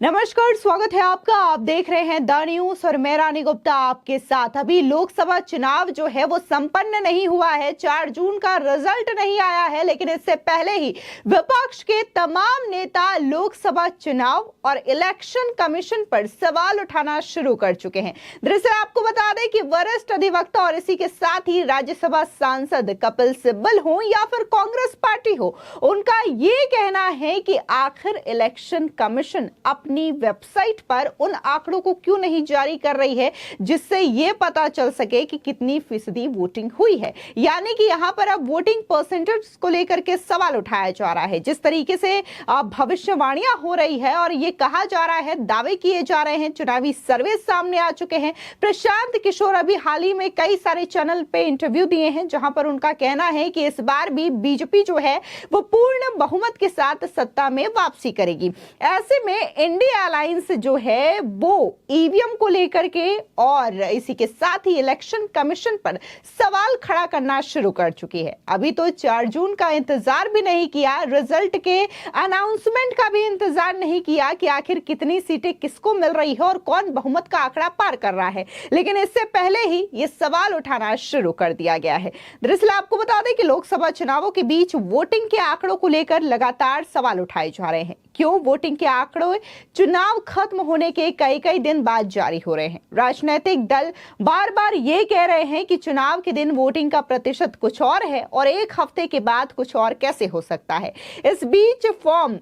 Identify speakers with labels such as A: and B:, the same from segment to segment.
A: नमस्कार, स्वागत है आपका। आप देख रहे हैं द न्यूज और मैं रानी गुप्ता आपके साथ। अभी लोकसभा चुनाव जो है वो संपन्न नहीं हुआ है, 4 जून का रिजल्ट नहीं आया है, लेकिन इससे पहले ही विपक्ष के तमाम नेता लोकसभा चुनाव और इलेक्शन कमीशन पर सवाल उठाना शुरू कर चुके हैं। दरअसल आपको बता दें कि वरिष्ठ अधिवक्ता और इसी के साथ ही राज्यसभा सांसद कपिल सिब्बल हो या फिर कांग्रेस पार्टी हो, उनका ये कहना है कि आखिर इलेक्शन कमीशन अपनी वेबसाइट पर उन आंकड़ों को क्यों नहीं जारी कर रही है जिससे यह पता चल सके कि कितनी फीसदी वोटिंग हुई है। यानी कि यहां पर अब वोटिंग परसेंटेज को लेकर के सवाल उठाया जा रहा है। जिस तरीके से भविष्यवाणियां हो रही है और ये कहा जा रहा है, दावे किए जा रहे हैं, चुनावी सर्वे सामने आ चुके हैं। प्रशांत किशोर अभी हाल ही में कई सारे चैनल पे इंटरव्यू दिए हैं जहां पर उनका कहना है कि इस बार भी बीजेपी जो है वो पूर्ण बहुमत के साथ सत्ता में वापसी करेगी। ऐसे में इंडिया अलायंस जो है वो ईवीएम को लेकर के और इसी के साथ ही इलेक्शन कमीशन पर सवाल खड़ा करना शुरू कर चुकी है। अभी तो 4 जून का इंतजार भी नहीं किया, रिजल्ट के अनाउंसमेंट का भी इंतजार नहीं किया कि आखिर कितनी सीटें किसको मिल रही है और कौन बहुमत का आंकड़ा पार कर रहा है, लेकिन इससे पहले ही ये सवाल उठाना शुरू कर दिया गया है। दरअसल आपको बता दें कि लोकसभा चुनावों के बीच वोटिंग के आंकड़ों को लेकर लगातार सवाल उठाए जा रहे हैं। क्यों वोटिंग के आंकड़े चुनाव खत्म होने के कई दिन बाद जारी हो रहे हैं? राजनीतिक दल बार बार ये कह रहे हैं कि चुनाव के दिन वोटिंग का प्रतिशत कुछ और है और एक हफ्ते के बाद कुछ और कैसे हो सकता है। इस बीच फॉर्म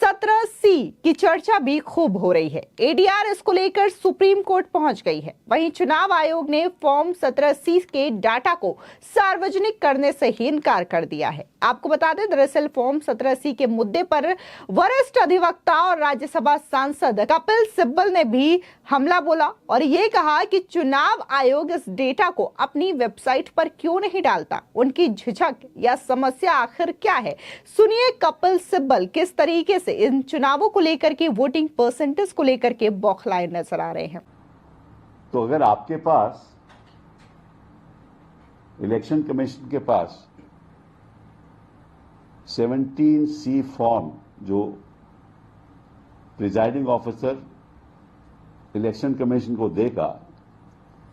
A: 17C की चर्चा भी खूब हो रही है। एडीआर इसको लेकर सुप्रीम कोर्ट पहुंच गई है। वहीं चुनाव आयोग ने फॉर्म 17C के डाटा को सार्वजनिक करने से ही इनकार कर दिया है। आपको बता दें, दरअसल फॉर्म 17C के मुद्दे पर वरिष्ठ अधिवक्ता और राज्यसभा सांसद कपिल सिब्बल ने भी हमला बोला और ये कहा कि चुनाव आयोग इस डेटा को अपनी वेबसाइट पर क्यों नहीं डालता, उनकी झिझक या समस्या आखिर क्या है। सुनिए कपिल सिब्बल किस तरीके से इन चुनावों को लेकर के, वोटिंग परसेंटेज को लेकर के बौखलाए नजर आ रहे हैं।
B: तो अगर आपके पास इलेक्शन कमीशन के पास 17C फॉर्म जो प्रिजाइडिंग ऑफिसर इलेक्शन कमीशन को देगा,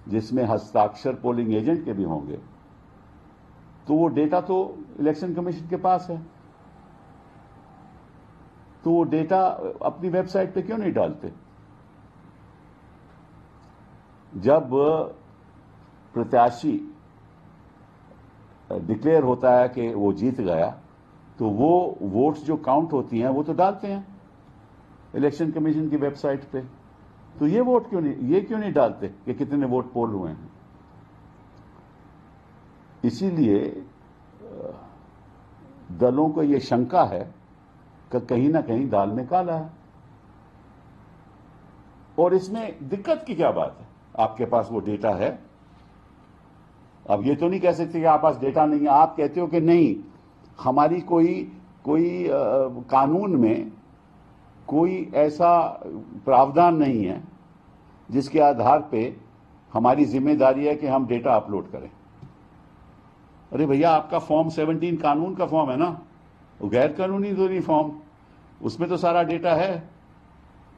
B: जिसमें हस्ताक्षर पोलिंग एजेंट के भी होंगे, तो वो डेटा तो इलेक्शन कमीशन के पास है, तो वो डेटा अपनी वेबसाइट पे क्यों नहीं डालते? जब प्रत्याशी डिक्लेयर होता है कि वो जीत गया, तो वो वोट्स जो काउंट होती हैं वो तो डालते हैं इलेक्शन कमीशन की वेबसाइट पे। तो ये क्यों नहीं डालते कि कितने वोट पोल हुए हैं? इसीलिए दलों को ये शंका है कि कहीं ना कहीं दाल में काला है। और इसमें दिक्कत की क्या बात है? आपके पास वो डेटा है। अब ये तो नहीं कह सकते कि आप पास डेटा नहीं है। आप कहते हो कि नहीं, हमारी कोई कानून में कोई ऐसा प्रावधान नहीं है जिसके आधार पे हमारी जिम्मेदारी है कि हम डेटा अपलोड करें। अरे भैया, आपका फॉर्म 17 कानून का फॉर्म है ना, वो गैर कानूनी तो नहीं फॉर्म, उसमें तो सारा डेटा है।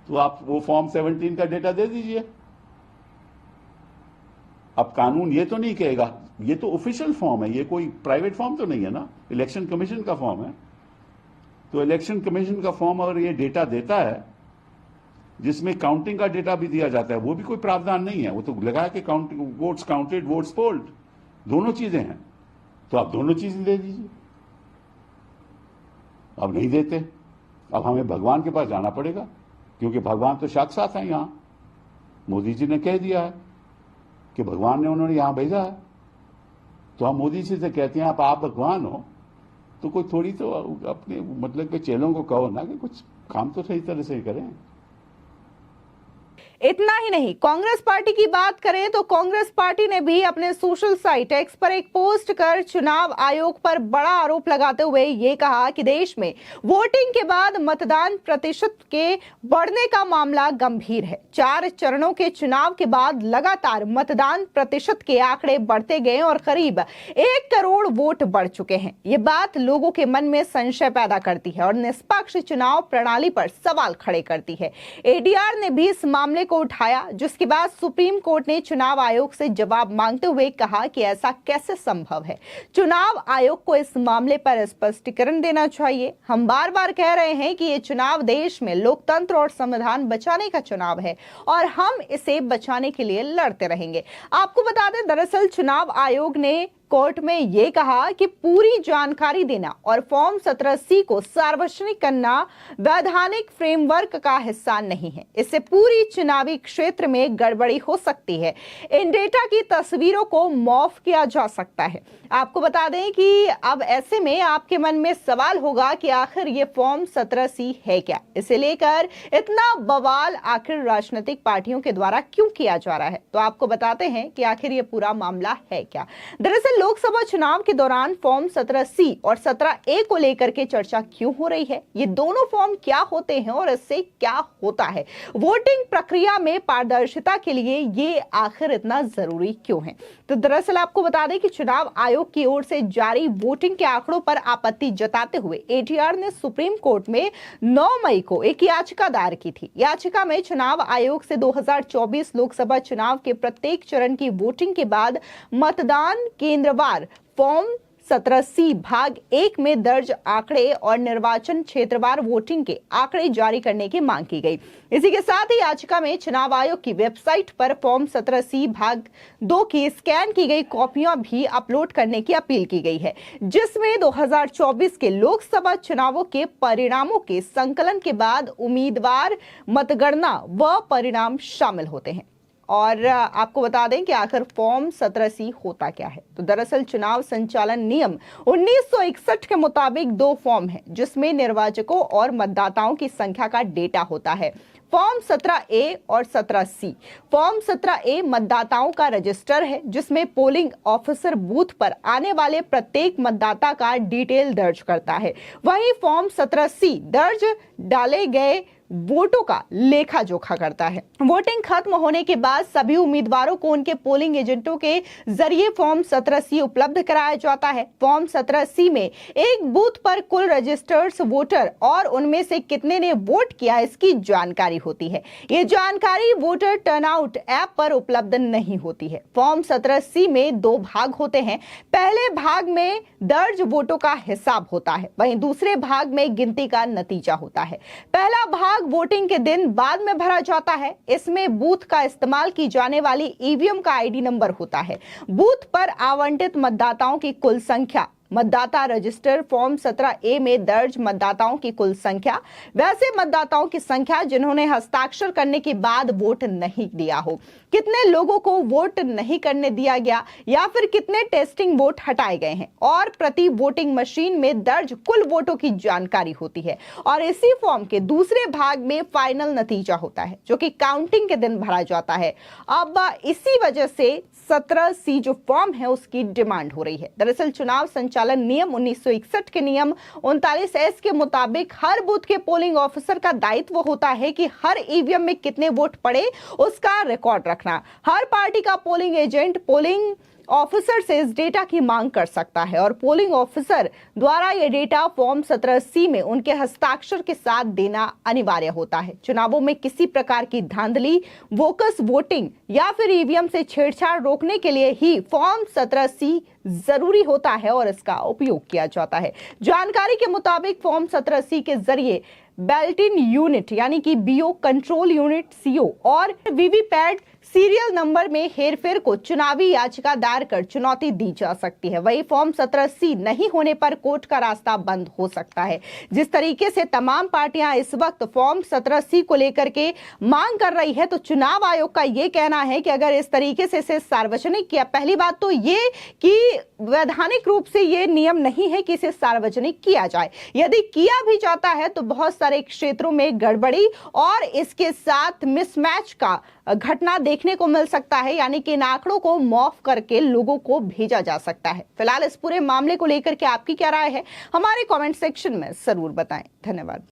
B: तो आप वो फॉर्म 17 का डेटा दे दीजिए। अब कानून ये तो नहीं कहेगा, ये तो ऑफिशियल फॉर्म है, ये कोई प्राइवेट फॉर्म तो नहीं है ना, इलेक्शन कमीशन का फॉर्म है। तो इलेक्शन कमीशन का फॉर्म अगर ये डेटा देता है, जिसमें काउंटिंग का डेटा भी दिया जाता है, वो भी कोई प्रावधान नहीं है। वो तो लगा कि counting, votes counted, votes polled, दोनों चीजें हैं। तो आप दोनों चीजें दे दीजिए। अब नहीं देते, अब हमें भगवान के पास जाना पड़ेगा, क्योंकि भगवान तो साक्षात है यहां। मोदी जी ने कह दिया है कि भगवान ने उन्होंने यहां भेजा है। तो हम मोदी जी से कहते हैं आप भगवान हो, तो कोई थोड़ी तो अपने मतलब के चेलों को कहो ना कि कुछ काम तो सही तरह से करें।
A: इतना ही नहीं, कांग्रेस पार्टी की बात करें तो कांग्रेस पार्टी ने भी अपने सोशल साइट एक्स पर एक पोस्ट कर चुनाव आयोग पर बड़ा आरोप लगाते हुए ये कहा कि देश में वोटिंग के बाद मतदान प्रतिशत के बढ़ने का मामला गंभीर है। 4 चरणों के चुनाव के बाद लगातार मतदान प्रतिशत के आंकड़े बढ़ते गए और करीब 1 करोड़ वोट बढ़ चुके हैं। ये बात लोगों के मन में संशय पैदा करती है और निष्पक्ष चुनाव प्रणाली पर सवाल खड़े करती है। एडीआर ने भी इस मामले को उठाया, जिसके बाद सुप्रीम कोर्ट ने चुनाव आयोग से जवाब मांगते हुए कहा कि ऐसा कैसे संभव है। चुनाव आयोग को इस मामले पर स्पष्टीकरण देना चाहिए। हम बार बार कह रहे हैं कि ये चुनाव देश में लोकतंत्र और संविधान बचाने का चुनाव है और हम इसे बचाने के लिए लड़ते रहेंगे। आपको बता दें, दरअसल चुनाव आयोग ने कोर्ट में यह कहा कि पूरी जानकारी देना और फॉर्म 17C को सार्वजनिक करना वैधानिक फ्रेमवर्क का हिस्सा नहीं है। इससे पूरी चुनावी क्षेत्र में गड़बड़ी हो सकती है। इन डेटा की तस्वीरों को मॉर्फ किया जा सकता है। आपको बता दें कि अब ऐसे में आपके मन में सवाल होगा कि आखिर ये फॉर्म 17C है क्या। इसे लेकर इतना बवाल आखिर राजनीतिक पार्टियों के द्वारा क्यों किया जा रहा है, तो आपको बताते हैं कि आखिर ये पूरा मामला है क्या। दरअसल लोकसभा चुनाव के दौरान फॉर्म 17C और 17A को लेकर के चर्चा क्यों हो रही है, ये दोनों फॉर्म क्या होते हैं और इससे क्या होता है, वोटिंग प्रक्रिया में पारदर्शिता के लिए ये आखिर इतना जरूरी क्यों है। तो दरअसल आपको बता दें कि चुनाव आयोग की ओर से जारी वोटिंग के आंकड़ों पर आपत्ति जताते हुए एडीआर ने सुप्रीम कोर्ट में 9 मई को एक याचिका दायर की थी। याचिका में चुनाव आयोग से 2024 लोकसभा चुनाव के प्रत्येक चरण की वोटिंग के बाद मतदान केंद्रवार फॉर्म 17C भाग 1 में दर्ज आंकड़े और निर्वाचन क्षेत्रवार वोटिंग के आंकड़े जारी करने की मांग की गई। इसी के साथ ही याचिका में चुनाव आयोग की वेबसाइट पर फॉर्म 17C भाग 2 की स्कैन की गई कॉपियां भी अपलोड करने की अपील की गई है, जिसमें 2024 के लोकसभा चुनावों के परिणामों के संकलन के बाद उम्मीदवार मतगणना व परिणाम शामिल होते हैं। और आपको बता दें कि आखिर फॉर्म 17C होता क्या है। तो दरअसल चुनाव संचालन नियम 1961 के मुताबिक 2 फॉर्म हैं, जिसमें निर्वाचकों और मतदाताओं की संख्या का डेटा होता है। फॉर्म 17A और 17C। फॉर्म 17A मतदाताओं का रजिस्टर है, जिसमें पोलिंग ऑफिसर बूथ पर आने वाले प्रत्येक मतदाता का डिटेल दर्ज करता है। वहीं फॉर्म 17C दर्ज डाले गए वोटों का लेखा जोखा करता है। वोटिंग खत्म होने के बाद सभी उम्मीदवारों को उनके पोलिंग एजेंटों के जरिए फॉर्म 17C उपलब्ध कराया जाता है। फॉर्म 17C में एक बूथ पर कुल रजिस्टर्ड वोटर और उनमें से कितने ने वोट किया इसकी जानकारी होती है। ये जानकारी वोटर टर्नआउट ऐप पर उपलब्ध नहीं होती है। फॉर्म 17C में 2 भाग होते हैं। पहले भाग में दर्ज वोटों का हिसाब होता है, वहीं दूसरे भाग में गिनती का नतीजा होता है। पहला भाग वोटिंग के दिन बाद में भरा जाता है। इसमें बूथ का इस्तेमाल की जाने वाली ईवीएम का आईडी नंबर होता है। बूथ पर आवंटित मतदाताओं की कुल संख्या, मतदाता रजिस्टर फॉर्म 17A में दर्ज मतदाताओं की कुल संख्या, वैसे मतदाताओं की संख्या जिन्होंने हस्ताक्षर करने के बाद वोट नहीं दिया हो, कितने लोगों को वोट नहीं करने दिया गया या फिर कितने टेस्टिंग वोट हटाए गए हैं, और प्रति वोटिंग मशीन में दर्ज कुल वोटों की जानकारी होती है। और इसी फॉर्म के दूसरे भाग में फाइनल नतीजा होता है, जो कि काउंटिंग के दिन भरा जाता है। अब इसी वजह से 17C जो फॉर्म है उसकी डिमांड हो रही है। दरअसल चुनाव संचालन नियम 1961 के नियम 39S के मुताबिक हर बूथ के पोलिंग ऑफिसर का दायित्व होता है कि हर ईवीएम में कितने वोट पड़े उसका रिकॉर्ड रखना। हर पार्टी का पोलिंग एजेंट पोलिंग ऑफिसर से इस डेटा की मांग कर सकता है और पोलिंग ऑफिसर द्वारा यह डेटा फॉर्म 17C में उनके हस्ताक्षर के साथ देना अनिवार्य होता है। चुनावों में किसी प्रकार की धांधली, बोगस वोटिंग या फिर ईवीएम से छेड़छाड़ रोकने के लिए ही फॉर्म 17C जरूरी होता है और इसका उपयोग किया जाता है। जानकारी के मुताबिक फॉर्म 17C के जरिए बैलेटिंग यूनिट यानी कि BO कंट्रोल यूनिट CO और वीवीपैट सीरियल नंबर में हेरफेर को चुनावी याचिका दायर कर चुनौती दी जा सकती है। वही फॉर्म 17C नहीं होने पर कोर्ट का रास्ता बंद हो सकता है। जिस तरीके से तमाम पार्टियां इस वक्त फॉर्म 17C को लेकर के मांग कर रही है, तो चुनाव आयोग का यह कहना है कि अगर इस तरीके से इसे सार्वजनिक किया, पहली बात तो ये कि वैधानिक रूप से ये नियम नहीं है कि इसे सार्वजनिक किया जाए। यदि किया भी जाता है तो बहुत सारे क्षेत्रों में गड़बड़ी और इसके साथ मिसमैच का घटना देखने को मिल सकता है, यानी कि इन आंकड़ों को मॉफ करके लोगों को भेजा जा सकता है। फिलहाल इस पूरे मामले को लेकर के आपकी क्या राय है, हमारे कमेंट सेक्शन में जरूर बताएं। धन्यवाद।